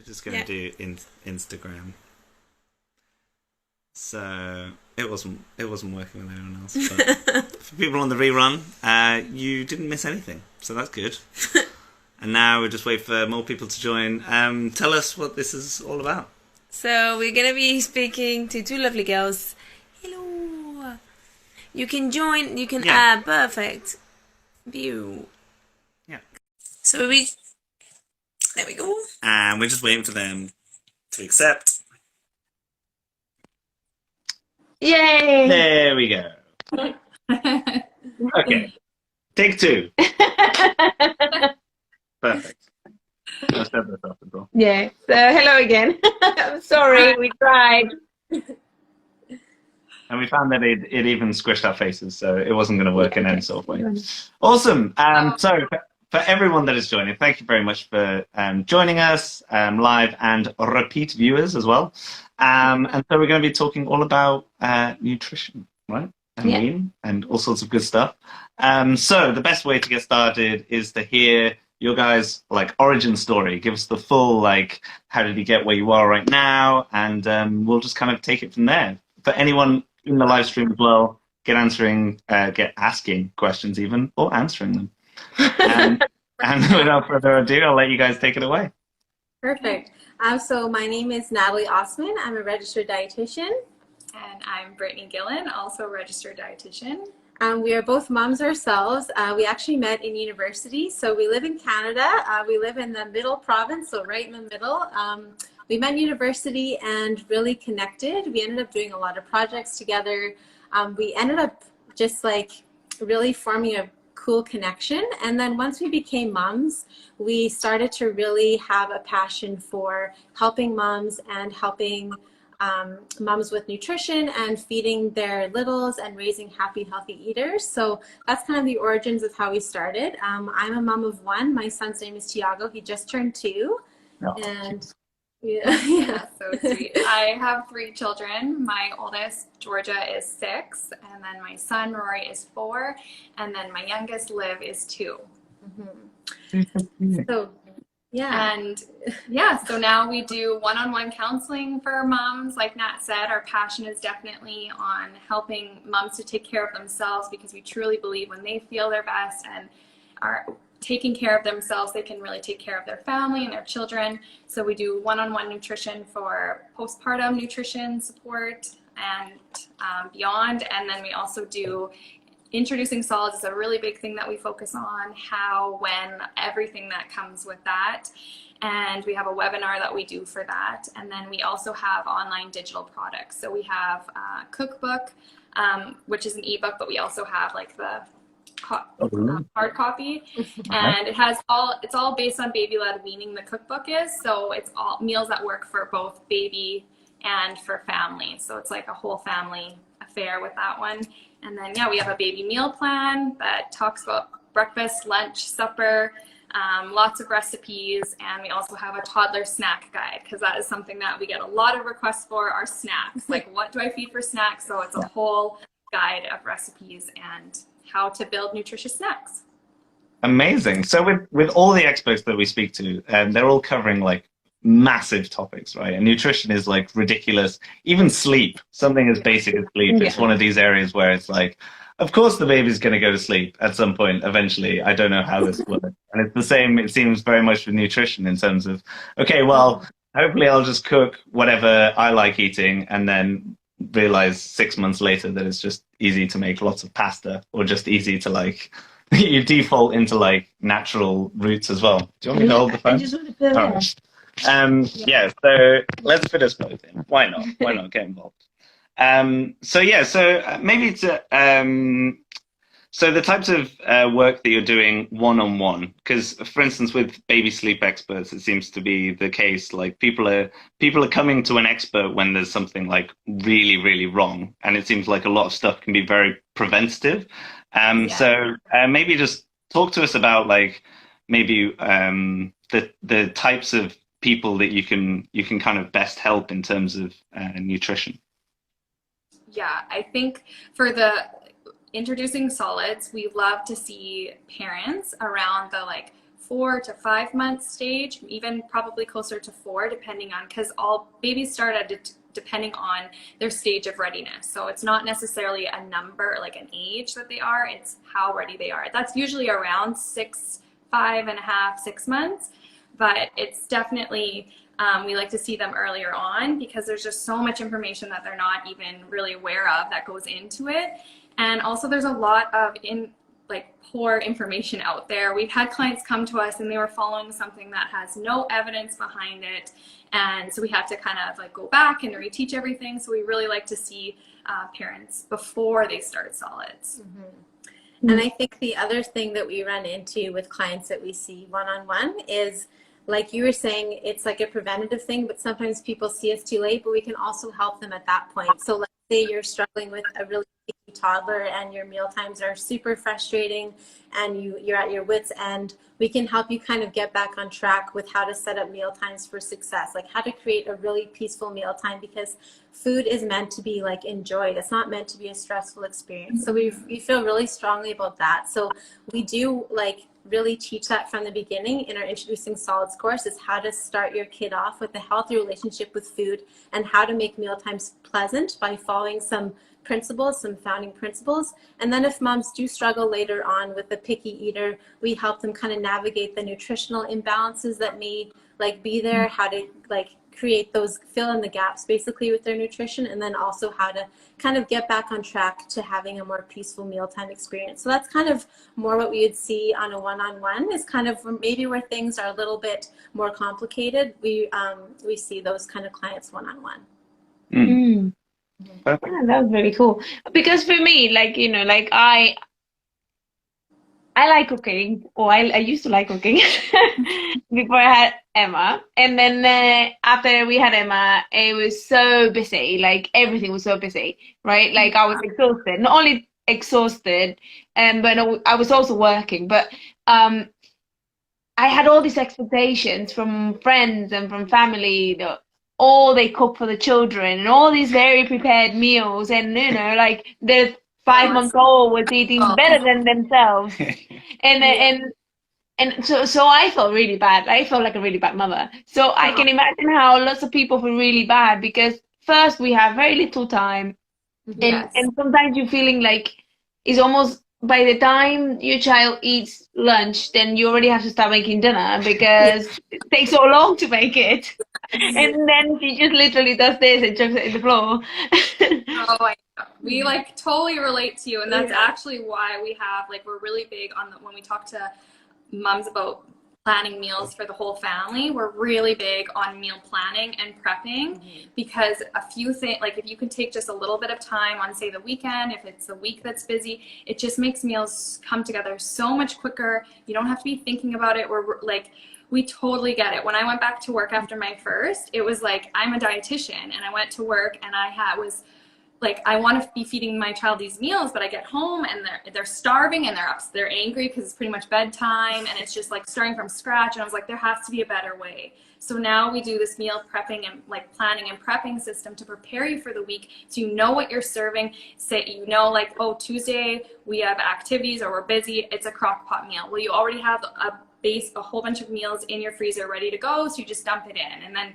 just going to do Instagram. So it wasn't working with anyone else. But for people on the rerun, you didn't miss anything, so that's good. And now we'll just wait for more people to join. Tell us what this is all about. So we're gonna be speaking to two lovely girls. Hello. You can join. You can perfect view. Yeah. So there we go. And we're just waiting for them to accept. Yay! There we go. Okay. Take two. Perfect. Let's set this up as well. Yeah. So hello again. I'm sorry, we tried. And we found that it even squished our faces, so it wasn't going to work in any sort of way. Awesome. So for everyone that is joining, thank you very much for joining us live and repeat viewers as well. And so we're going to be talking all about nutrition, right? And lean and all sorts of good stuff. So the best way to get started is to hear your guys' origin story. Give us the full how did you get where you are right now, and we'll just kind of take it from there. For anyone in the live stream as well, get asking questions even, or answering them. And without further ado, I'll let you guys take it away. Perfect. So my name is Natalie Osman. I'm a registered dietitian. And I'm Brittany Gillen, also a registered dietitian. We are both moms ourselves. We actually met in university. So we live in Canada. We live in the middle province, so right in the middle. We met in university and really connected. We ended up doing a lot of projects together. We ended up just really forming a cool connection. And then once we became moms, we started to really have a passion for helping moms and helping moms with nutrition and feeding their littles and raising happy, healthy eaters. So that's kind of the origins of how we started. I'm a mom of one. My son's name is Tiago. He just turned 2. Oh, and yeah. So sweet. I have 3 children. My oldest, Georgia, is 6, and then my son, Rory, is 4, and then my youngest, Liv, is 2. Mm-hmm. So and so now we do one-on-one counseling for moms. Like Nat said, our passion is definitely on helping moms to take care of themselves, because we truly believe when they feel their best and are taking care of themselves, they can really take care of their family and their children. So we do one-on-one nutrition for postpartum nutrition support and beyond. And then we also do introducing solids is a really big thing that we focus on, how, when, everything that comes with that. And we have a webinar that we do for that. And then we also have online digital products. So we have a cookbook, which is an ebook, but we also have the hard copy, and it's all based on baby-led weaning. The cookbook is, so it's all meals that work for both baby and for family. So it's like a whole family affair with that one. And then we have a baby meal plan that talks about breakfast, lunch, supper, lots of recipes, and we also have a toddler snack guide, because that is something that we get a lot of requests for, our snacks. What do I feed for snacks? So it's a whole guide of recipes and how to build nutritious snacks. Amazing. So with all the experts that we speak to, they're all covering massive topics, right? And nutrition is ridiculous. Even sleep, something as basic as sleep, it's one of these areas where it's of course the baby's going to go to sleep at some point eventually. I don't know how this works. And it's the same, it seems, very much with nutrition, in terms of, okay, well, hopefully I'll just cook whatever I like eating, and then realize 6 months later that it's just easy to make lots of pasta, or just easy to you default into natural routes as well. Do you want me to hold the phone? I just want to put it So let's fit us both in. Why not? Why not get involved? Maybe so the types of work that you're doing one-on-one, because for instance with baby sleep experts, it seems to be the case, people are coming to an expert when there's something really, really wrong, and it seems like a lot of stuff can be very preventative. So maybe just talk to us about maybe the types of people that you can kind of best help in terms of nutrition. Yeah, I think for the introducing solids, we love to see parents around the 4 to 5 month stage, even probably closer to 4, depending on, because all babies start at depending on their stage of readiness. So it's not necessarily a number, like an age that they are, it's how ready they are. That's usually around 5.5, 6 months, but it's definitely, we like to see them earlier on because there's just so much information that they're not even really aware of that goes into it. And also there's a lot of poor information out there. We've had clients come to us and they were following something that has no evidence behind it. And so we have to kind of like go back and reteach everything. So we really like to see parents before they start solids. Mm-hmm. And I think the other thing that we run into with clients that we see one-on-one is, like you were saying, it's like a preventative thing, but sometimes people see us too late, but we can also help them at that point. So let's say you're struggling with a really picky toddler and your meal times are super frustrating and you're at your wit's end. We can help you kind of get back on track with how to set up meal times for success, like how to create a really peaceful meal time, because food is meant to be like enjoyed. It's not meant to be a stressful experience. So we feel really strongly about that. So we do like really teach that from the beginning in our Introducing Solids course, is how to start your kid off with a healthy relationship with food and how to make meal times pleasant by following some principles, some founding principles. And then if moms do struggle later on with a picky eater, we help them kind of navigate the nutritional imbalances that may like be there, how to like create those, fill in the gaps basically with their nutrition, and then also how to kind of get back on track to having a more peaceful mealtime experience. So that's kind of more what we would see on a one-on-one, is kind of maybe where things are a little bit more complicated. We see those kind of clients one-on-one. Mm. Yeah, that was very cool. Because for me, like, you know, like I like cooking, or I used to like cooking before I had Emma. And then after we had Emma, it was so busy, like everything was so busy, right? Like I was exhausted, not only exhausted, but I was also working. But I had all these expectations from friends and from family that all they cook for the children and all these very prepared meals, and you know, like the 5-month-old was eating better than themselves, and so I felt really bad. I felt like a really bad mother. So I can imagine how lots of people feel really bad, because first we have very little time, and sometimes you're feeling like it's almost, by the time your child eats lunch, then you already have to start making dinner because it takes so long to make it. And then she just literally does this and chucks it in the floor. I know. We like totally relate to you, and that's actually why we have, like, we're really big on when we talk to moms about planning meals for the whole family, we're really big on meal planning and prepping, because a few things, like if you can take just a little bit of time on, say, the weekend, if it's a week that's busy, it just makes meals come together so much quicker. You don't have to be thinking about it. We're like, we totally get it. When I went back to work after my first, it was like, I'm a dietitian and I went to work and was like, I want to be feeding my child these meals, but I get home and they're starving and they're angry because it's pretty much bedtime, and it's just like starting from scratch. And I was like, there has to be a better way. So now we do this meal prepping and like planning and prepping system to prepare you for the week, so you know what you're serving. Say, you know, like, oh, Tuesday we have activities or we're busy, it's a crock pot meal. Well, you already have a whole bunch of meals in your freezer ready to go, so you just dump it in. And then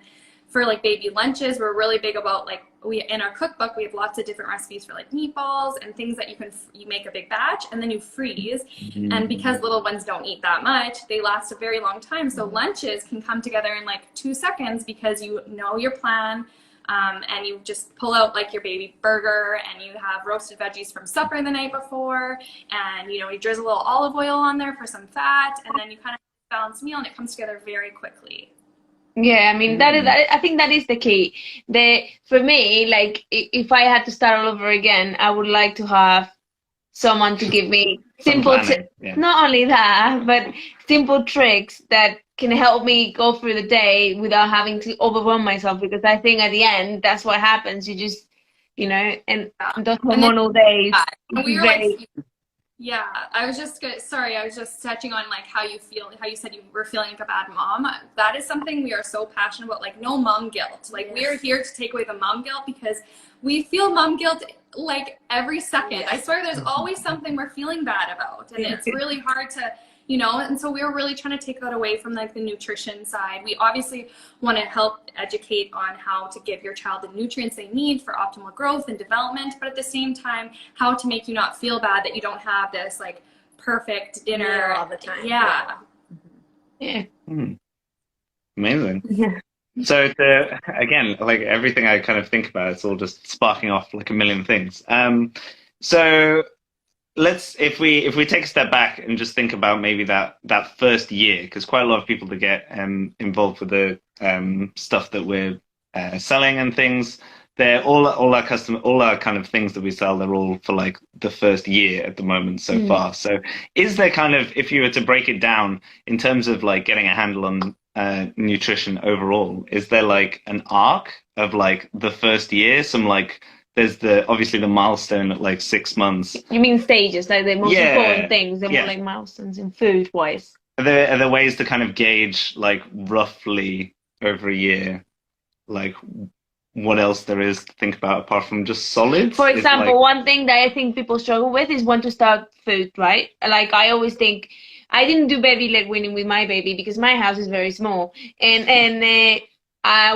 for like baby lunches, we're really big about, like, in our cookbook, we have lots of different recipes for like meatballs and things that you make a big batch and then you freeze. And because little ones don't eat that much, they last a very long time. So lunches can come together in like 2 seconds because you know your plan, and you just pull out like your baby burger and you have roasted veggies from supper the night before, and you know, you drizzle a little olive oil on there for some fat, and then you kind of balance meal, and it comes together very quickly. Yeah, I mean, I think that is the key. For me, like, if I had to start all over again, I would like to have someone to give me simple tips. Yeah. Not only that, but simple tricks that can help me go through the day without having to overwhelm myself. Because I think at the end, that's what happens. You just, you know, and those hormonal days. We were like, yeah, I was just touching on like how you feel, how you said you were feeling like a bad mom. That is something we are so passionate about, like no mom guilt. Like we are here to take away the mom guilt, because we feel mom guilt like every second. I swear there's always something we're feeling bad about, and it's really hard to you know, and so we were really trying to take that away from like the nutrition side. We obviously want to help educate on how to give your child the nutrients they need for optimal growth and development, but at the same time, how to make you not feel bad that you don't have this like perfect dinner all the time. Yeah. Amazing. Yeah. So again, like everything I kind of think about, it's all just sparking off like a million things. So if we take a step back and just think about maybe that first year, because quite a lot of people that get involved with the stuff that we're selling and things, they're all our kind of things that we sell, they're all for like the first year at the moment so far. So is there kind of, if you were to break it down in terms of like getting a handle on nutrition overall, is there like an arc of like the first year? Some like, there's obviously the milestone at like 6 months. You mean stages, like the most important things, and more like milestones in food wise? Are there ways to kind of gauge like roughly over a year, like what else there is to think about apart from just solids? For example, one thing that I think people struggle with is when to start food, right? Like I always think, I didn't do baby-led weaning with my baby because my house is very small, and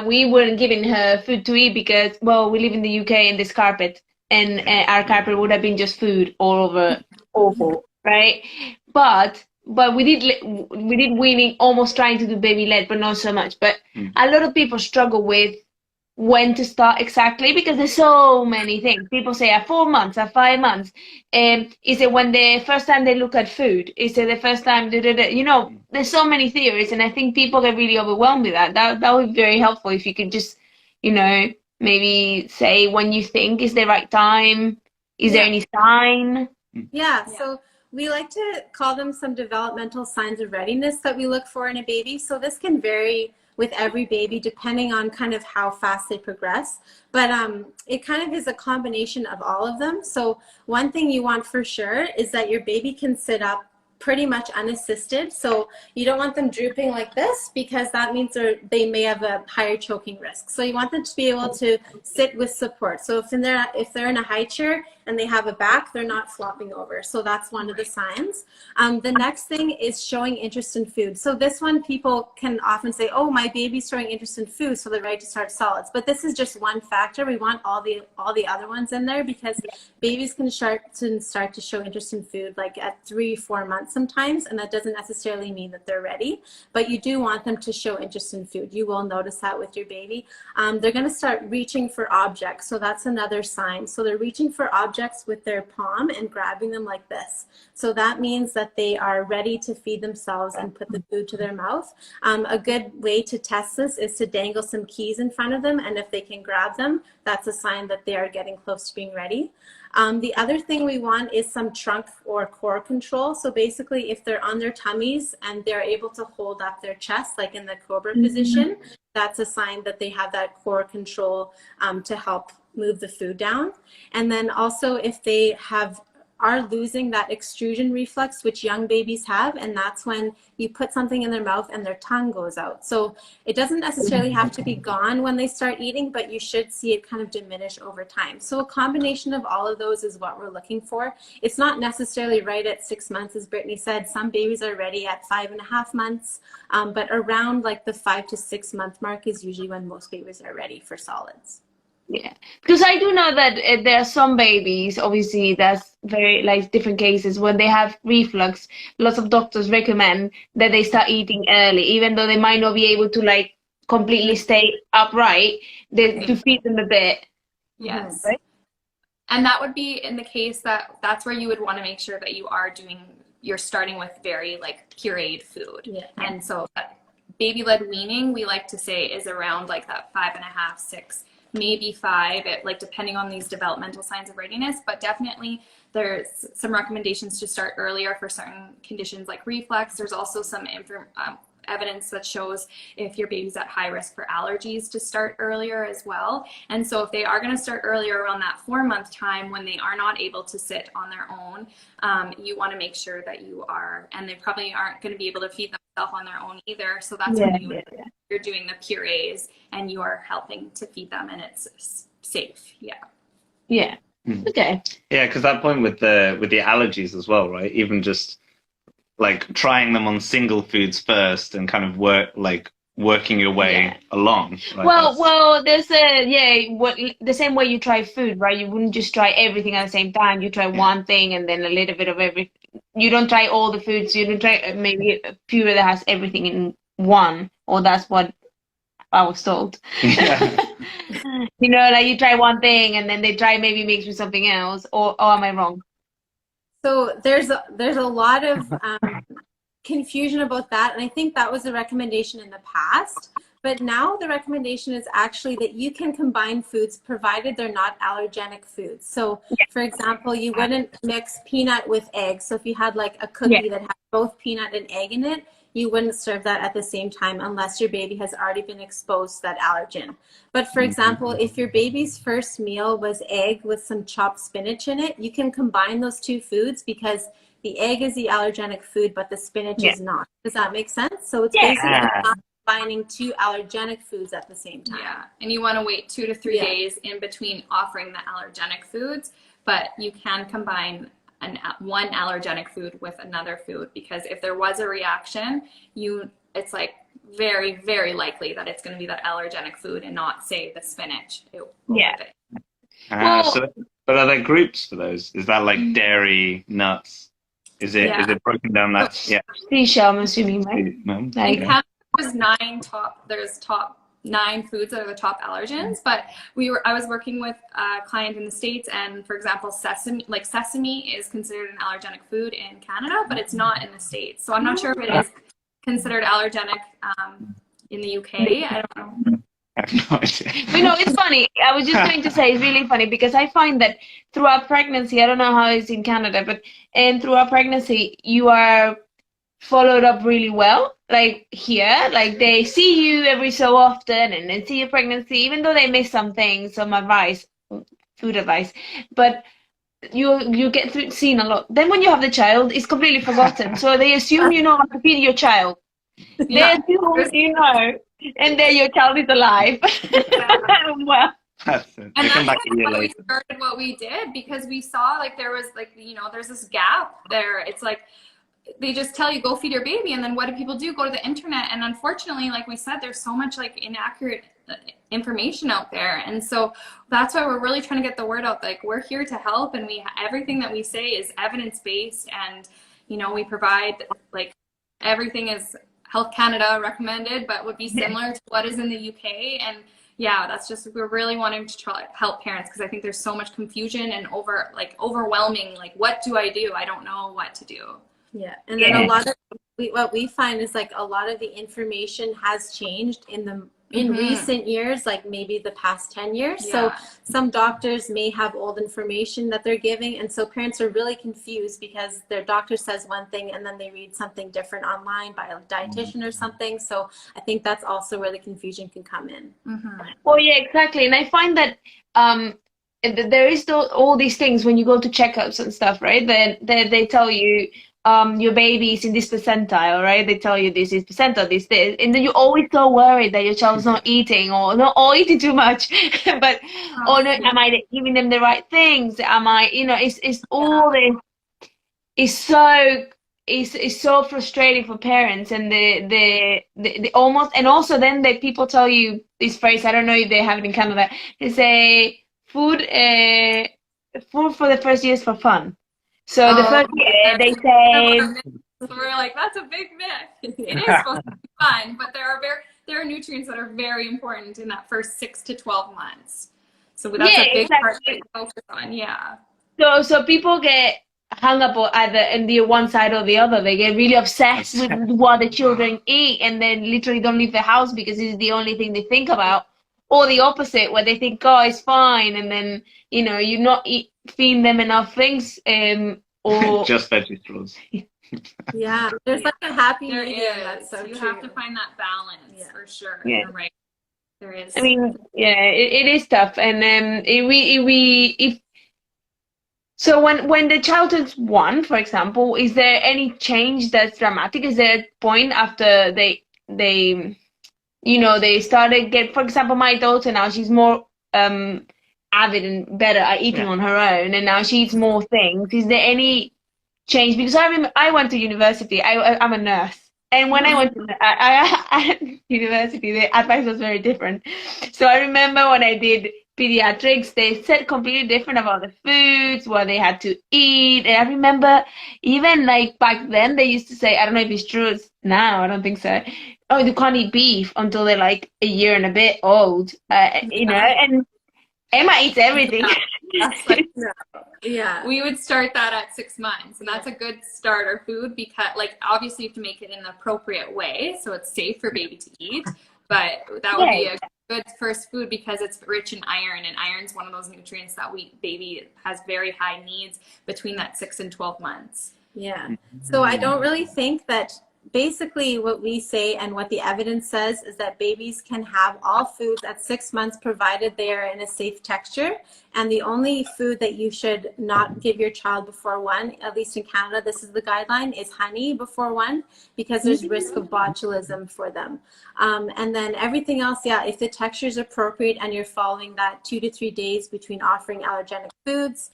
we weren't giving her food to eat because, well, we live in the UK and there's carpet, and our carpet would have been just food all over, awful, right? But we did weaning, almost trying to do baby-led, but not so much. But a lot of people struggle with when to start exactly because there's so many things. People say at 4 months, at 5 months. Is it when the first time they look at food? Is it the first time? You know, there's so many theories, and I think people get really overwhelmed with that. That would be very helpful if you could just, you know, maybe say when you think is the right time. Is there any sign? Yeah, so we like to call them some developmental signs of readiness that we look for in a baby. So this can vary with every baby depending on kind of how fast they progress, but it kind of is a combination of all of them. So one thing you want for sure is that your baby can sit up pretty much unassisted. So you don't want them drooping like this because that means they may have a higher choking risk. So you want them to be able to sit with support. So if they're in a high chair and they have a back, they're not flopping over. So that's one of the signs. The next thing is showing interest in food. So this one, people can often say, oh, my baby's showing interest in food, so they're ready to start solids. But this is just one factor. We want all the other ones in there because babies can start to show interest in food like at 3-4 months sometimes, and that doesn't necessarily mean that they're ready. But you do want them to show interest in food. You will notice that with your baby. They're going to start reaching for objects. So that's another sign. So they're reaching for objects with their palm and grabbing them like this. So that means that they are ready to feed themselves and put the food to their mouth. A good way to test this is to dangle some keys in front of them, and if they can grab them, that's a sign that they are getting close to being ready. The other thing we want is some trunk or core control. So basically, if they're on their tummies and they're able to hold up their chest, like in the cobra position, that's a sign that they have that core control to help move the food down. And then also if they are losing that extrusion reflex, which young babies have, and that's when you put something in their mouth and their tongue goes out. So it doesn't necessarily have to be gone when they start eating, but you should see it kind of diminish over time. So a combination of all of those is what we're looking for. It's not necessarily right at 6 months, as Brittany said. Some babies are ready at 5.5 months, but around like the 5 to 6 month mark is usually when most babies are ready for solids. Yeah, because I do know that there are some babies, obviously that's very like different cases, when they have reflux, lots of doctors recommend that they start eating early, even though they might not be able to like completely stay upright, to feed them a bit. Yes. Right? And that would be in the case that's where you would want to make sure that you're starting with very like pureed food. Yeah. And so baby-led weaning, we like to say, is around like that 5.5, 6, maybe 5, like depending on these developmental signs of readiness, but definitely there's some recommendations to start earlier for certain conditions like reflux. There's also some evidence that shows if your baby's at high risk for allergies to start earlier as well. And so if they are going to start earlier around that 4-month time when they are not able to sit on their own, you want to make sure that you are, and they probably aren't going to be able to feed themselves on their own either. So that's when you're doing the purees and you are helping to feed them and it's safe. Yeah. Okay. Yeah, because that point with the allergies as well, right? Even just like trying them on single foods first and kind of working your way along. Like well, there's the same way you try food, right? You wouldn't just try everything at the same time. You try one thing and then a little bit of everything. You don't try all the foods. You don't try maybe a few that has everything in one, or that's what I was told. Yeah. You know, like you try one thing and then they try maybe mix with something else, or am I wrong? So there's a lot of confusion about that, and I think that was a recommendation in the past. But now the recommendation is actually that you can combine foods provided they're not allergenic foods. So, for example, you wouldn't mix peanut with egg. So if you had like a cookie that had both peanut and egg in it, you wouldn't serve that at the same time unless your baby has already been exposed to that allergen. But for example, if your baby's first meal was egg with some chopped spinach in it, you can combine those two foods because the egg is the allergenic food, but the spinach is not. Does that make sense? So it's basically not combining two allergenic foods at the same time. Yeah, and you want to wait 2 to 3 days in between offering the allergenic foods, but you can combine one allergenic food with another food, because if there was a reaction, it's like very, very likely that it's going to be that allergenic food and not, say, the spinach. But are there groups for those? Is that like dairy, nuts? Is it broken down that? Seashell, I'm assuming, right? No? There's top 9 foods that are the top allergens, but I was working with a client in the States, and for example, sesame is considered an allergenic food in Canada, but it's not in the States. So I'm not sure if it is considered allergenic in the UK. I don't know. I have no idea. You know, it's funny. I was just going to say it's really funny because I find that throughout pregnancy, I don't know how it's in Canada, but throughout pregnancy, you are followed up really well. Like here, like they see you every so often and then see your pregnancy, even though they miss some things, some advice, food advice, but you get seen a lot. Then when you have the child, it's completely forgotten. So they assume you know how to feed your child. They assume you know. And then your child is alive. Well, that's it. And come back that's a year why we later. started what we did, because we saw like there was like, there's this gap there. It's like they just tell you go feed your baby, and then what do people do? Go to the internet, and unfortunately, like we said, there's so much like inaccurate information out there, and so that's why we're really trying to get the word out. Like we're here to help, and everything that we say is evidence based, and we provide like everything is Health Canada recommended, but would be similar to what is in the UK. And that's just, we're really wanting to try to help parents, because I think there's so much confusion and overwhelming, like, what do? I don't know what to do. Yeah, and then a lot of what we find is like a lot of the information has changed in recent years, like maybe the past 10 years. So some doctors may have old information that they're giving, and so parents are really confused because their doctor says one thing and then they read something different online by a dietitian or something. So I think that's also where the confusion can come in. Well, yeah, exactly. And I find that there is all these things when you go to checkups and stuff, right? They tell you your baby is in this percentile, right? They tell you this is percentile, this, and then you're always so worried that your child's not eating or eating too much, but am I giving them the right things? Am I, it's all this. It's so frustrating for parents, and the almost, and also then the people tell you this phrase. I don't know if they have it in Canada. They say food for the first year is for fun. So the first year they say, so we're like, that's a big myth. It is supposed to be fun, but there are nutrients that are very important in that first 6 to 12 months. So that's a big part to focus on. So people get hung up either in the one side or the other. They get really obsessed with what the children eat, and then literally don't leave the house because it's the only thing they think about. Or the opposite, where they think, oh, it's fine, and then you're not feeding them enough things, or just vegetables. Yeah, there's like a happy medium. That's so you have to find that balance for sure. Yeah. You're right. There is. I mean, it is tough, and so when the child is 1, for example, is there any change that's dramatic? Is there a point after they started for example, my daughter now, she's more avid and better at eating on her own, and now she eats more things. Is there any changed because I remember I went to university. I'm a nurse. And when I went to university, the advice was very different. So I remember when I did pediatrics, they said completely different about the foods, what they had to eat. And I remember even like back then, they used to say, I don't know if it's true now, I don't think so. Oh, you can't eat beef until they're like a year and a bit old, you know, and Emma eats everything. That's like, Yeah. we would start that at 6 months, and that's a good starter food because, like, obviously you have to make it in the appropriate way so it's safe for baby to eat, but that would be a good first food because it's rich in iron, and iron's one of those nutrients that baby has very high needs between that 6 and 12 months. Yeah. So I don't really think that basically what we say and what the evidence says is that babies can have all foods at 6 months provided they are in a safe texture. And the only food that you should not give your child before 1, at least in Canada, this is the guideline, is honey before 1 because there's risk of botulism for them. And then everything else, yeah, if the texture is appropriate and you're following that 2 to 3 days between offering allergenic foods,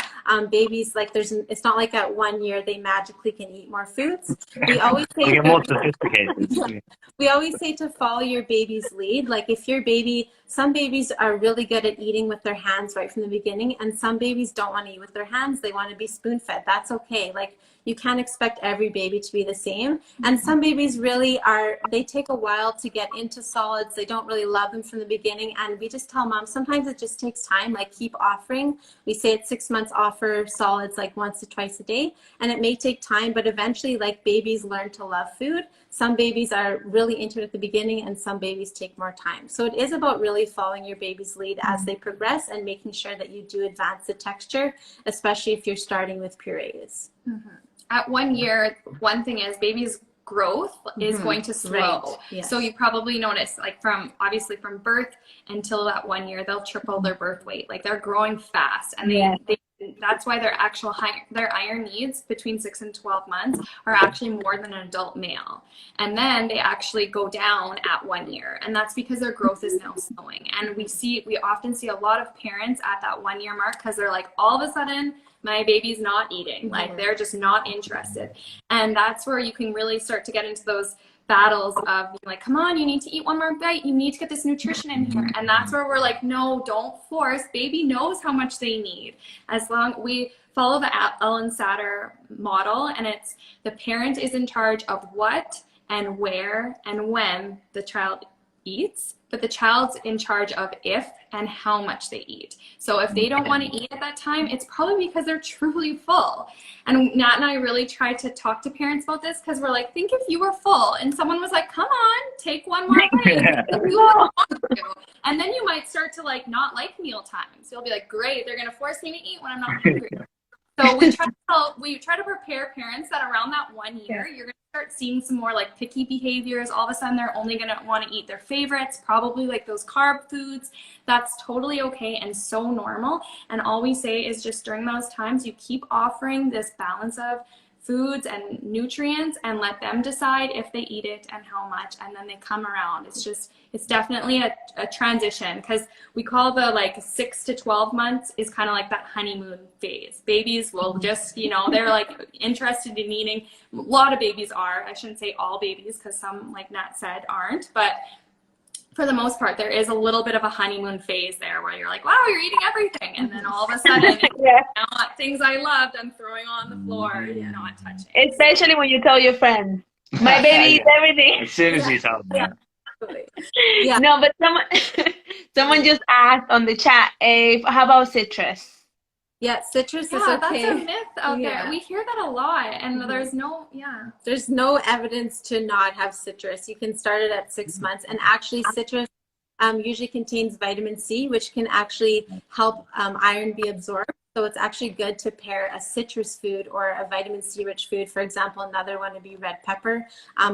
babies, like it's not like at 1 year they magically can eat more foods. We always say more sophisticated. we always say to follow your baby's lead. Like if your baby, some babies are really good at eating with their hands right from the beginning, and some babies don't want to eat with their hands. They want to be spoon fed. That's okay. Like you can't expect every baby to be the same. And some babies really they take a while to get into solids. They don't really love them from the beginning. And we just tell moms, sometimes it just takes time, like keep offering. We say at 6 months, offer solids like once to twice a day. And it may take time, but eventually like babies learn to love food. Some babies are really into it at the beginning and some babies take more time. So it is about really following your baby's lead as they progress and making sure that you do advance the texture, especially if you're starting with purees. Mm-hmm. At 1 year, one thing is baby's growth is going to slow. Right. Yes. So you probably notice, like obviously from birth until that 1 year, they'll triple their birth weight. Like they're growing fast, and that's why their iron needs between 6 and 12 months are actually more than an adult male. And then they actually go down at 1 year, and that's because their growth is now slowing. And we often see a lot of parents at that 1 year mark because they're like, all of a sudden my baby's not eating, like they're just not interested. And that's where you can really start to get into those battles of being like, come on, you need to eat one more bite, you need to get this nutrition in here. And that's where we're like, no, don't force. Baby knows how much they need. As long we follow the Ellen Satter model, and it's the parent is in charge of what and where and when the child eats, but the child's in charge of if and how much they eat. So if they don't want to eat at that time, it's probably because they're truly full. And Nat and I really tried to talk to parents about this because we're like, think if you were full and someone was like, come on, take one more bite. And then you might start to like not like meal times. You'll be like, great, they're going to force me to eat when I'm not hungry. So we try to prepare parents that around that 1 year, you're going to start seeing some more like picky behaviors. All of a sudden, they're only going to want to eat their favorites, probably like those carb foods. That's totally okay and so normal. And all we say is just during those times, you keep offering this balance of foods and nutrients and let them decide if they eat it and how much, and then they come around. It's definitely a transition, because we call the like 6 to 12 months is kind of like that honeymoon phase. Babies will just, they're like interested in eating. A lot of babies are. I shouldn't say all babies, because some, like Nat said, aren't, but for the most part, there is a little bit of a honeymoon phase there where you're like, wow, you're eating everything. And then all of a sudden, things I loved, I'm throwing on the floor, not touching. Especially when you tell your friends, my baby eats everything. As soon as you tell them. Yeah. No, but someone just asked on the chat, how about citrus? Yeah, citrus is that's okay. a myth out there. We hear that a lot, and there's no evidence to not have citrus. You can start it at 6 months, and actually citrus usually contains vitamin C, which can actually help iron be absorbed. So it's actually good to pair a citrus food or a vitamin C rich food. For example, another one would be red pepper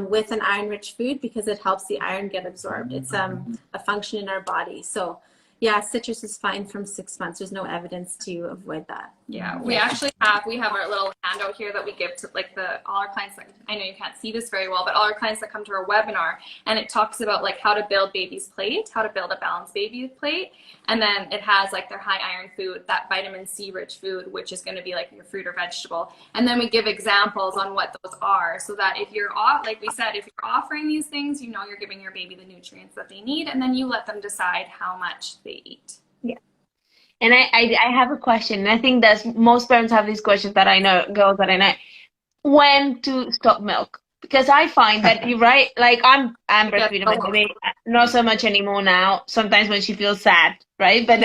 with an iron rich food, because it helps the iron get absorbed. It's a function in our body. So Yeah, citrus is fine from 6 months. There's no evidence to avoid that. Yeah, we actually have our little handout here that we give to like all our clients. That, I know you can't see this very well, but all our clients that come to our webinar, and it talks about like how to build baby's plate, how to build a balanced baby plate, and then it has like their high iron food, that vitamin C rich food, which is going to be like your fruit or vegetable, and then we give examples on what those are, so that if you're like we said, if you're offering these things, you know you're giving your baby the nutrients that they need, and then you let them decide how much they eat. And I have a question, and I think that most parents have these questions that I know, girls that I know. When to stop milk? Because I find that you're right, like I'm breastfeeding my baby, not so much anymore now, sometimes when she feels sad, right? But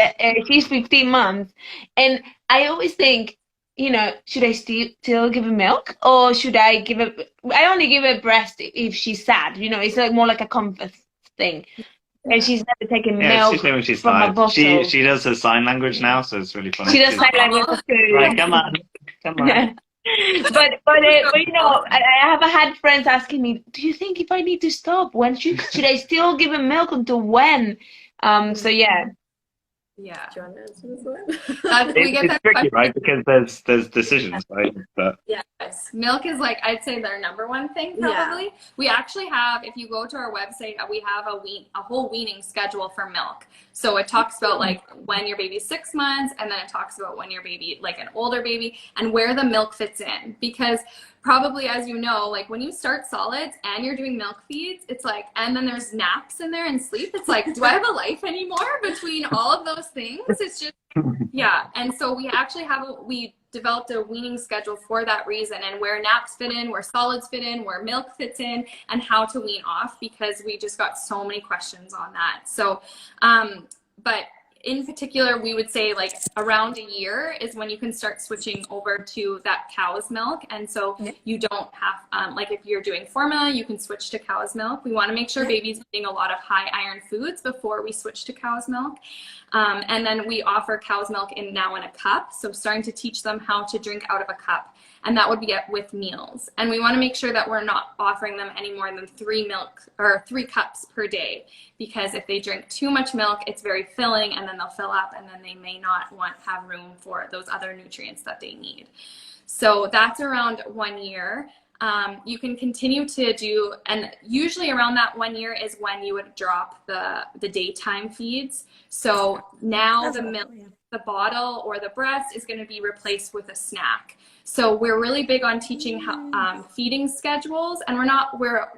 she's 15 months, and I always think, you know, should I still give her milk, or should I give her, I only give her breast if she's sad, you know, it's like more like a comfort thing. And she's never taken milk she's when she's from a 5. bottle. She does her sign language now, so it's really funny. She does sign language too. Right, come on. But you know, I have had friends asking me, do you think if I need to stop, when should I still give her milk until when? So yeah. Yeah. Do you want to answer this one? We get It's that tricky, question. right? Because there's decisions, right? But Yes, milk is like, I'd say their number one thing probably. Yeah. We actually have, if you go to our website, we have a whole weaning schedule for milk. So it talks about like when your baby's 6 months, and then it talks about when your baby, like an older baby, and where the milk fits in. Because probably, as you know, like when you start solids and you're doing milk feeds, it's like, and then there's naps in there and sleep. It's like, do I have a life anymore between all of those things? It's just, yeah. And so we actually we developed a weaning schedule for that reason, and where naps fit in, where solids fit in, where milk fits in, and how to wean off, because we just got so many questions on that. So, but in particular, we would say like around a year is when you can start switching over to that cow's milk. And so you don't have, like if you're doing formula, you can switch to cow's milk. We want to make sure baby's eating a lot of high iron foods before we switch to cow's milk. And then we offer cow's milk now in a cup. So starting to teach them how to drink out of a cup. And that would be with meals. And we want to make sure that we're not offering them any more than 3 cups per day, because if they drink too much milk, it's very filling, and then they'll fill up, and then they may not have room for those other nutrients that they need. So that's around 1 year. You can continue to do, and usually around that 1 year is when you would drop the daytime feeds. So now the milk, the bottle or the breast is going to be replaced with a snack. So we're really big on teaching how, feeding schedules, and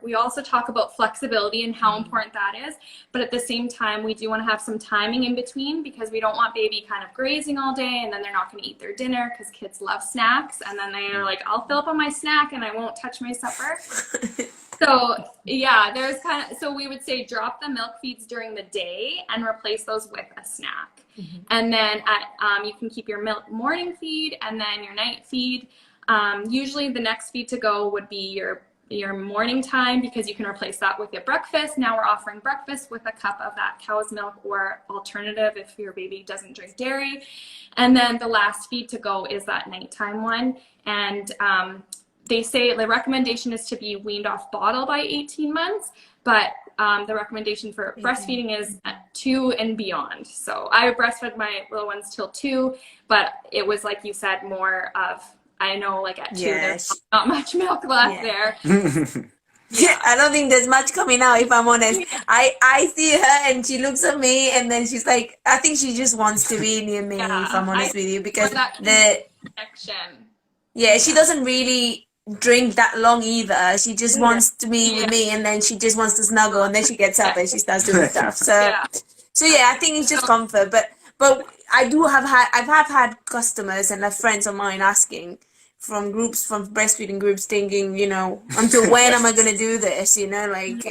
we also talk about flexibility and how important that is. But at the same time, we do want to have some timing in between, because we don't want baby kind of grazing all day and then they're not going to eat their dinner, because kids love snacks, and then they are like, I'll fill up on my snack and I won't touch my supper. So yeah, so we would say drop the milk feeds during the day and replace those with a snack. Mm-hmm. And then you can keep your morning feed and then your night feed. Usually the next feed to go would be your morning time, because you can replace that with your breakfast. Now we're offering breakfast with a cup of that cow's milk, or alternative if your baby doesn't drink dairy. And then the last feed to go is that nighttime one. And they say the recommendation is to be weaned off bottle by 18 months, but the recommendation for breastfeeding is 2 and beyond. So I breastfed my little ones till 2, but it was, like you said, more of, I know like at 2, there's not much milk left there. Yeah, I don't think there's much coming out, if I'm honest. I see her and she looks at me, and then she's like, I think she just wants to be near me, if I'm honest with you, because she doesn't really drink that long either. She just wants to be with me, and then she just wants to snuggle, and then she gets up and she starts doing stuff. So I think it's just comfort. But I've had customers and friends of mine asking from breastfeeding groups, thinking, you know, until when am I going to do this? You know, like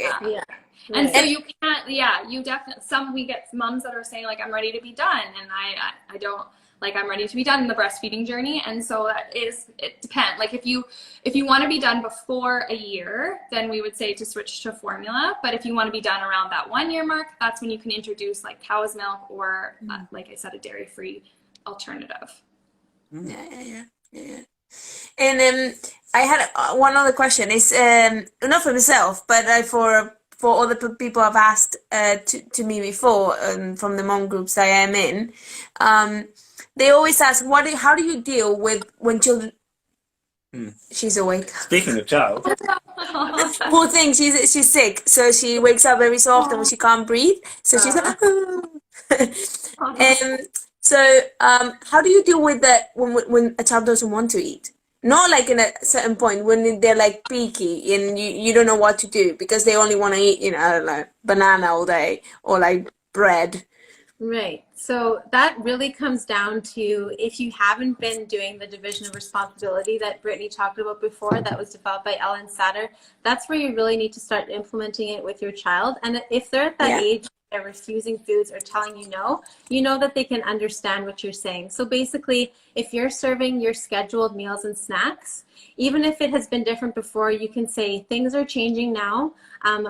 And so you can't, you definitely, we get moms that are saying like, I'm ready to be done, and I don't, like, I'm ready to be done in the breastfeeding journey. And so it depends. Like if you want to be done before a year, then we would say to switch to formula. But if you want to be done around that 1 year mark, that's when you can introduce like cow's milk or like I said, a dairy-free alternative. Yeah. And I had one other question. It's not for myself, but for other people have asked to me before from the mom groups that I am in, they always ask, how do you deal with when children... She's awake. Speaking of child. Poor thing, she's sick, so she wakes up every so often when she can't breathe. So she's like, how do you deal with that when a child doesn't want to eat? Not like in a certain point when they're like peaky and you don't know what to do because they only want to eat, you know, I don't know, banana all day or like bread. Right. So that really comes down to if you haven't been doing the division of responsibility that Brittany talked about before, that was developed by Ellen Satter, that's where you really need to start implementing it with your child. And if they're at that age, they're refusing foods or telling you know that they can understand what you're saying. So basically, if you're serving your scheduled meals and snacks, even if it has been different before, you can say, things are changing now.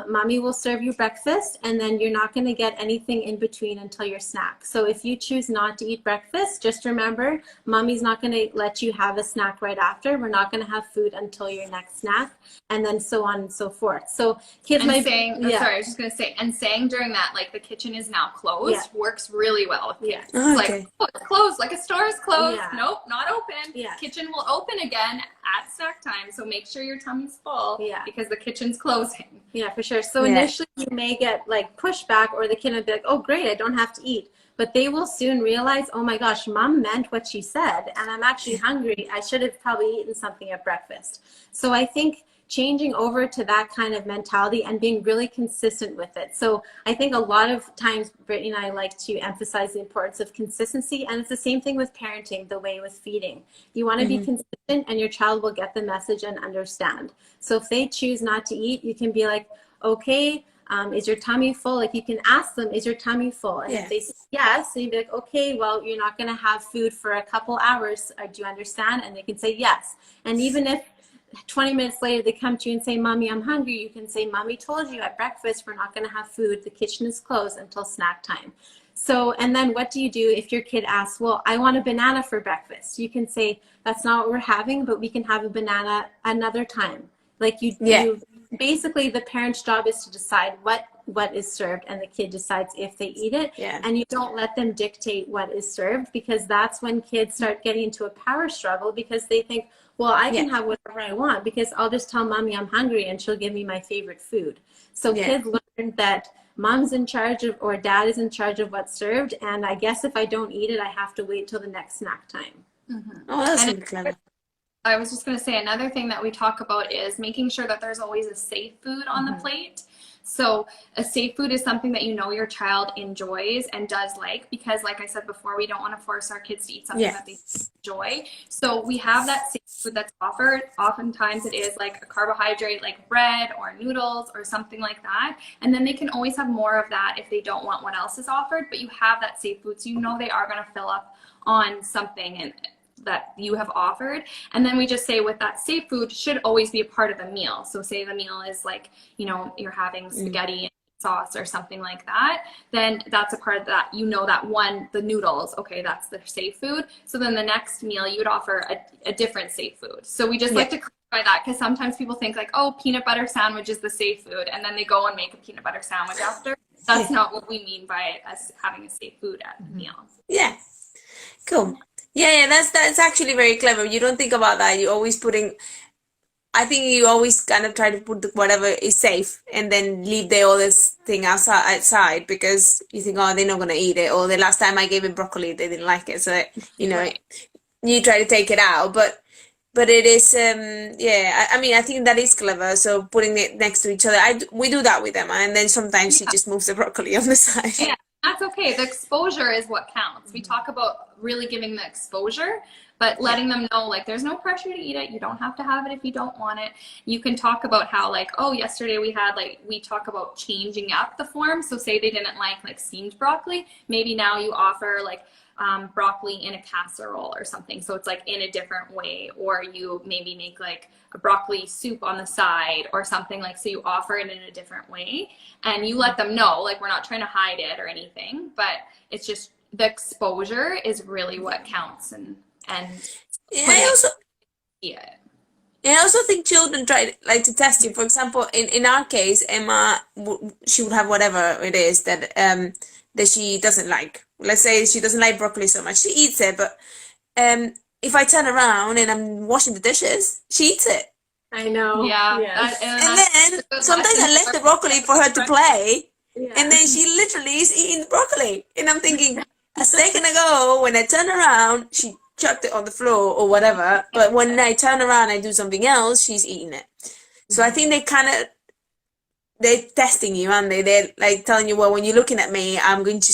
Mommy will serve you breakfast, and then you're not going to get anything in between until your snack. So if you choose not to eat breakfast, just remember, mommy's not going to let you have a snack right after. We're not going to have food until your next snack, and then so on and so forth. So kids might saying, sorry, I was just going to say, and saying during that, like, the kitchen is now closed works really well with kids. Oh, it's okay. like, oh, it's closed, like a store is closed. Yeah. Nope, not open. Kitchen will open again at snack time, so make sure your tummy's full because the kitchen's closing. Yeah, for sure. So initially you may get like pushback, or the kid will be like, oh great, I don't have to eat. But they will soon realize, oh my gosh, mom meant what she said, and I'm actually hungry. I should have probably eaten something at breakfast. So I think changing over to that kind of mentality and being really consistent with it. So I think a lot of times Brittany and I like to emphasize the importance of consistency, and it's the same thing with parenting, the way with feeding. You want to be consistent, and your child will get the message and understand. So if they choose not to eat, you can be like, okay, is your tummy full? Like, you can ask them, is your tummy full? And if they say yes, then you'd be like, okay, well, you're not going to have food for a couple hours. Do you understand? And they can say yes. And even if 20 minutes later they come to you and say, mommy, I'm hungry, you can say, mommy told you at breakfast we're not going to have food. The kitchen is closed until snack time. So, and then what do you do if your kid asks, well, I want a banana for breakfast? You can say, that's not what we're having, but we can have a banana another time. Like you basically, the parent's job is to decide what is served, and the kid decides if they eat it. And you don't let them dictate what is served, because that's when kids start getting into a power struggle, because they think, well, I can have whatever I want because I'll just tell mommy I'm hungry and she'll give me my favorite food. So kids learn that mom's in charge of, or dad is in charge of what's served, and I guess if I don't eat it, I have to wait till the next snack time. Oh, that's really clever. I was just going to say, another thing that we talk about is making sure that there's always a safe food on the plate. So a safe food is something that you know your child enjoys and does like, because like I said before, we don't want to force our kids to eat something that they enjoy. So we have that safe food that's offered. Oftentimes it is like a carbohydrate like bread or noodles or something like that. And then they can always have more of that if they don't want what else is offered, but you have that safe food, so you know they are going to fill up on something and that you have offered. And then we just say with that safe food should always be a part of the meal. So say the meal is like, you know, you're having spaghetti and sauce or something like that, then that's a part of that, you know, that one, the noodles, okay, that's the safe food. So then the next meal you would offer a different safe food. So we just like to clarify that, because sometimes people think like, oh, peanut butter sandwich is the safe food, and then they go and make a peanut butter sandwich after. That's not what we mean by us having a safe food at the meal. Yeah, cool. Yeah, that's actually very clever. You don't think about that. You're always I think you always kind of try to put whatever is safe and then leave the other thing outside because you think, oh, they're not going to eat it. Or the last time I gave it broccoli, they didn't like it. So, you know, you try to take it out. But it is, I mean, I think that is clever. So putting it next to each other, we do that with Emma. And then sometimes she just moves the broccoli on the side. Yeah. That's okay. The exposure is what counts. We talk about really giving the exposure, but letting them know, like, there's no pressure to eat it. You don't have to have it if you don't want it. You can talk about how, like, oh, yesterday we talk about changing up the form. So say they didn't like steamed broccoli. Maybe now you offer like broccoli in a casserole or something. So it's like in a different way, or you maybe make like a broccoli soup on the side or something, like, so you offer it in a different way and you let them know, like, we're not trying to hide it or anything, but it's just the exposure is really what counts. And I also And I also think children try like to test you. For example, in our case, Emma, she would have whatever it is that she doesn't like. Let's say she doesn't like broccoli so much. She eats it, but if I turn around and I'm washing the dishes, she eats it. I know. Yeah. Yes. And then sometimes I left the broccoli for her to play, and then she literally is eating the broccoli. And I'm thinking, a second ago, when I turn around, she chucked it on the floor or whatever. But when I turn around and do something else, she's eating it. So I think they're testing you, aren't they? They're like telling you, well, when you're looking at me, I'm going to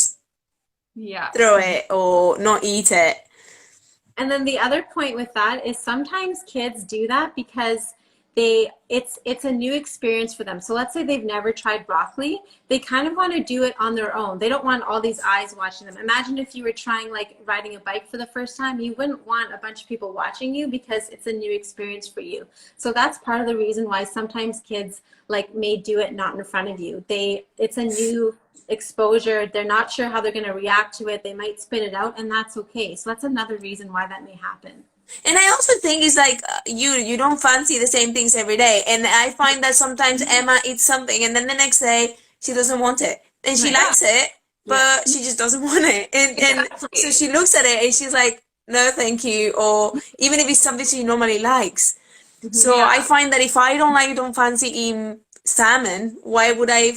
throw it or not eat it. And then the other point with that is sometimes kids do that because it's a new experience for them. So let's say they've never tried broccoli. They kind of want to do it on their own. They don't want all these eyes watching them. Imagine if you were trying like riding a bike for the first time, you wouldn't want a bunch of people watching you because it's a new experience for you. So that's part of the reason why sometimes kids like may do it not in front of you. It's a new exposure. They're not sure how they're going to react to it. They might spit it out, and that's okay. So that's another reason why that may happen. And I also think it's like you don't fancy the same things every day. And I find that sometimes Emma eats something and then the next day she doesn't want it. And she likes it, but she just doesn't want it. And so she looks at it and she's like, no, thank you. Or even if it's something she normally likes. So I find that if I don't fancy eating salmon, why would I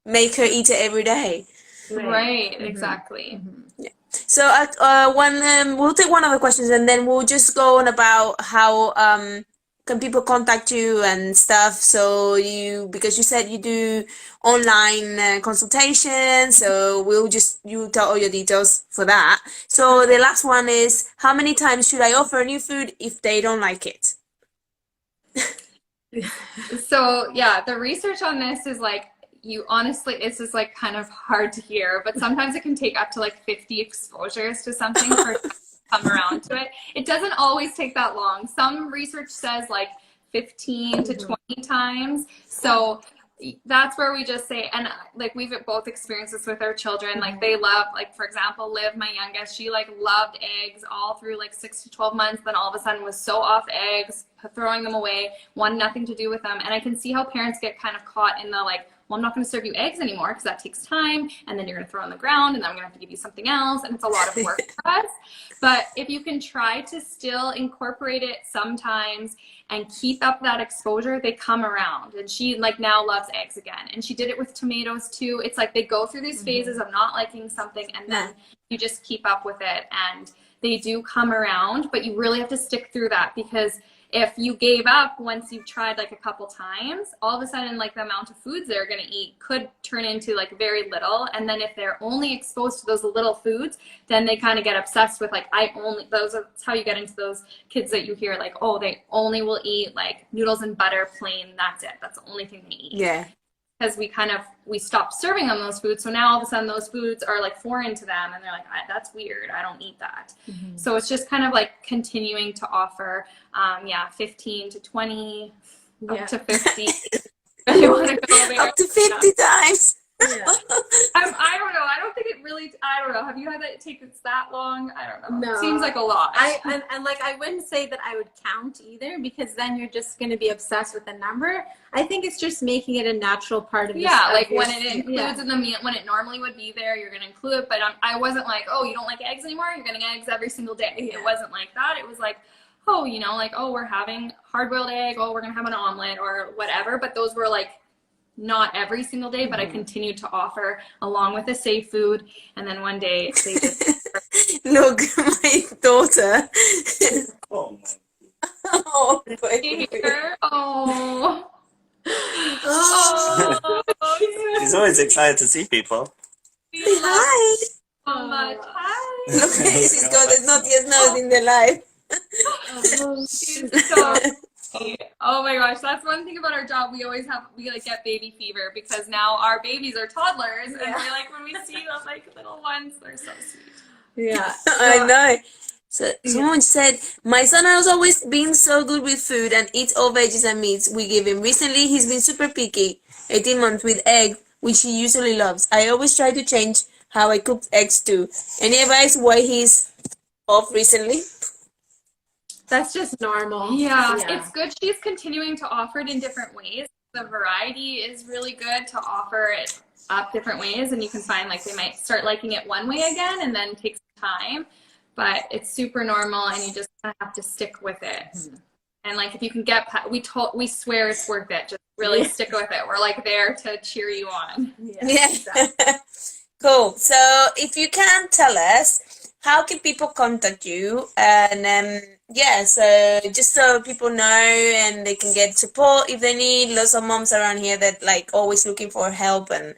make her eat it every day? Right, exactly. So we'll take one of the questions and then we'll just go on about how can people contact you and stuff. So because you said you do online consultation, so you tell all your details for that. So the last one is, how many times should I offer new food if they don't like it? So yeah, the research on this is like, this is like kind of hard to hear, but sometimes it can take up to like 50 exposures to something for it to come around to it. It doesn't always take that long. Some research says like 15 to 20 times. So that's where we just say, and like we've both experienced this with our children, like they love, like for example, Liv, my youngest, she like loved eggs all through like 6 to 12 months, then all of a sudden was so off eggs, throwing them away, wanted nothing to do with them. And I can see how parents get kind of caught in the like, well, I'm not going to serve you eggs anymore because that takes time, and then you're going to throw on the ground, and then I'm going to have to give you something else, and it's a lot of work for us. But if you can try to still incorporate it sometimes and keep up that exposure, they come around. And she like now loves eggs again, and she did it with tomatoes too. It's like they go through these phases of not liking something, and then you just keep up with it, and they do come around. But you really have to stick through that, because if you gave up once you've tried like a couple times, all of a sudden like the amount of foods they're going to eat could turn into like very little. And then if they're only exposed to those little foods, then they kind of get obsessed with like, that's how you get into those kids that you hear like, oh, they only will eat like noodles and butter plain. That's it. That's the only thing they eat. Yeah. Because we stopped serving them those foods. So now all of a sudden those foods are like foreign to them, and they're like, that's weird. I don't eat that. So it's just kind of like continuing to offer, 15 to 20, up to 50. You want to go there. Up to 50 times. I don't know. I don't think it really, I don't know. Have you had it take that long? I don't know. No. It seems like a lot. And like, I wouldn't say that I would count either, because then you're just going to be obsessed with the number. I think it's just making it a natural part of your like when it includes in the meal, when it normally would be there, you're going to include it. But I wasn't like, oh, you don't like eggs anymore? You're getting eggs every single day. It wasn't like that. It was like, oh, like, oh, we're having hard-boiled egg. Oh, we're going to have an omelet or whatever. But those were like, not every single day, but I continued to offer along with the safe food. And then one day they just look, my daughter. Oh, Oh, here. Oh. she's always excited to see people. hi. So much. Hi. Look, she's got a not yet nose in the life. She's so oh my gosh, that's one thing about our job. We like get baby fever, because now our babies are toddlers, and we like when we see those like little ones, they're so sweet. Yeah. I know. So someone said, my son has always been so good with food and eats all veggies and meats we give him. Recently, he's been super picky, 18 months with egg, which he usually loves. I always try to change how I cook eggs too. Any advice why he's off recently? That's just normal. Yeah, it's good she's continuing to offer it in different ways. The variety is really good to offer it up different ways, and you can find like they might start liking it one way again and then take some time, but it's super normal and you just kind of have to stick with it. And like if you can get we swear it's worth it. Just really stick with it. We're like there to cheer you on. Yeah. Cool. So if you can tell us, how can people contact you? And so just so people know and they can get support if they need. Lots of moms around here that like always looking for help and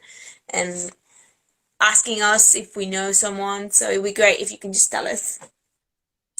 asking us if we know someone. So it'd be great if you can just tell us.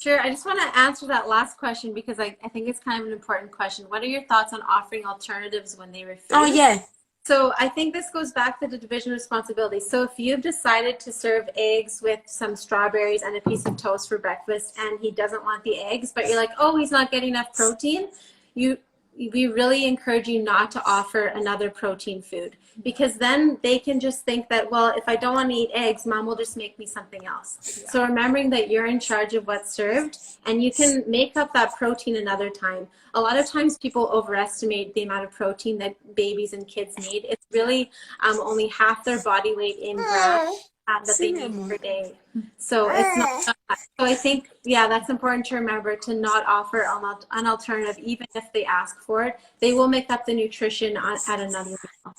Sure. I just want to answer that last question because I think it's kind of an important question. What are your thoughts on offering alternatives when they refuse? Oh, yeah. So I think this goes back to the division of responsibility. So if you've decided to serve eggs with some strawberries and a piece of toast for breakfast and he doesn't want the eggs, but you're like, oh, he's not getting enough protein, we really encourage you not to offer another protein food, because then they can just think that, well, if I don't want to eat eggs, mom will just make me something else. So remembering that you're in charge of what's served and you can make up that protein another time. A lot of times people overestimate the amount of protein that babies and kids need. It's really only half their body weight in grams that they need per day. So it's not. So I think, that's important to remember, to not offer an alternative, even if they ask for it. They will make up the nutrition at another meal.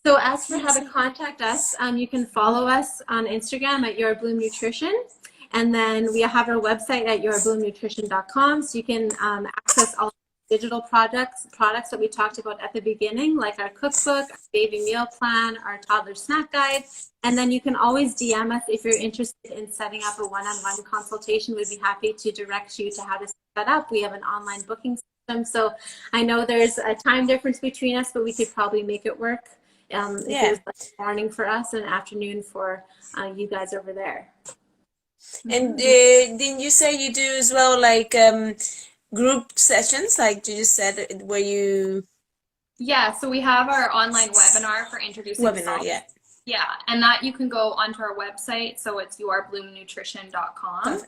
So as for how to contact us, you can follow us on Instagram at Your Bloom Nutrition. And then we have our website at yourbloomnutrition.com, so you can access all digital products that we talked about at the beginning, like our cookbook, our baby meal plan, our toddler snack guide. And then you can always DM us if you're interested in setting up a one-on-one consultation. We'd be happy to direct you to how to set that up. We have an online booking system. So I know there's a time difference between us, but we could probably make it work. If it was like morning for us and afternoon for you guys over there. And didn't you say you do as well, like group sessions, like you just said, where you... Yeah, so we have our online webinar for introducing Webinar, Yeah, and that you can go onto our website, so it's yourbloomnutrition.com.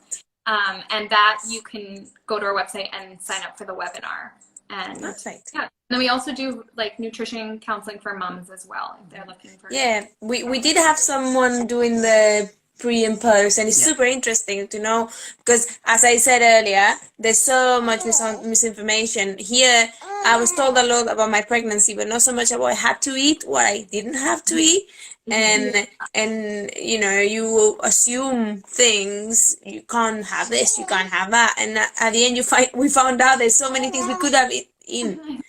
And that you can go to our website and sign up for the webinar. And Perfect. yeah, and then we also do like nutrition counseling for moms as well if they're looking for. Yeah, we did have someone doing the pre and post, and it's super interesting to know, because as I said earlier, there's so much misinformation here. I was told a lot about my pregnancy, but not so much about what I had to eat, what I didn't have to eat. And you know, you will assume things, you can't have this, you can't have that, and at the end we found out there's so many things we could have eaten.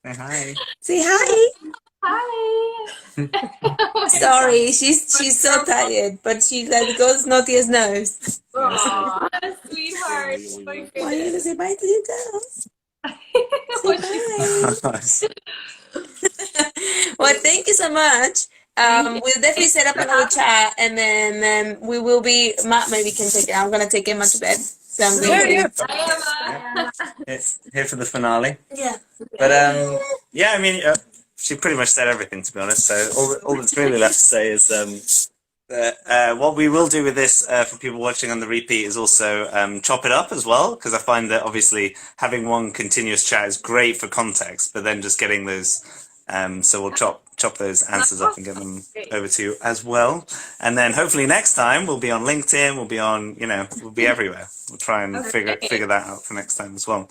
Say hi. Say hi. Hi. Sorry, she's so tired, but she like goes naughty as nose. Aww, sweetheart. Why are you gonna say bye to your girls? Say bye. Well, thank you so much. We'll definitely set up another chat, and then we will be. Matt maybe can take it. I'm gonna take Emma to bed. So I'm going Here for the finale. Yeah. But I mean, she pretty much said everything, to be honest. So all that's really left to say is that what we will do with this for people watching on the repeat is also chop it up as well, because I find that obviously having one continuous chat is great for context, but then just getting those, so we'll chop those answers up and get them over to you as well. And then hopefully next time we'll be on LinkedIn, we'll be on, we'll be everywhere. We'll try and figure that out for next time as well.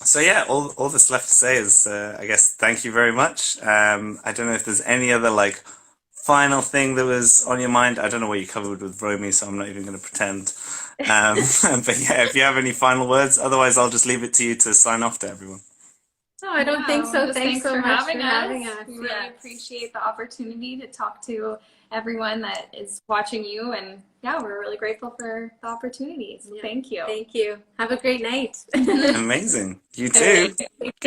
So yeah, all that's left to say is, I guess, thank you very much. I don't know if there's any other like final thing that was on your mind. I don't know what you covered with Romy, so I'm not even going to pretend. But yeah, if you have any final words, otherwise I'll just leave it to you to sign off to everyone. No, I don't think so. Thanks so for much having for having us. We really appreciate the opportunity to talk to everyone that is watching you, and yeah, we're really grateful for the opportunity. So thank you. Thank you. Have a great night. Amazing. You too.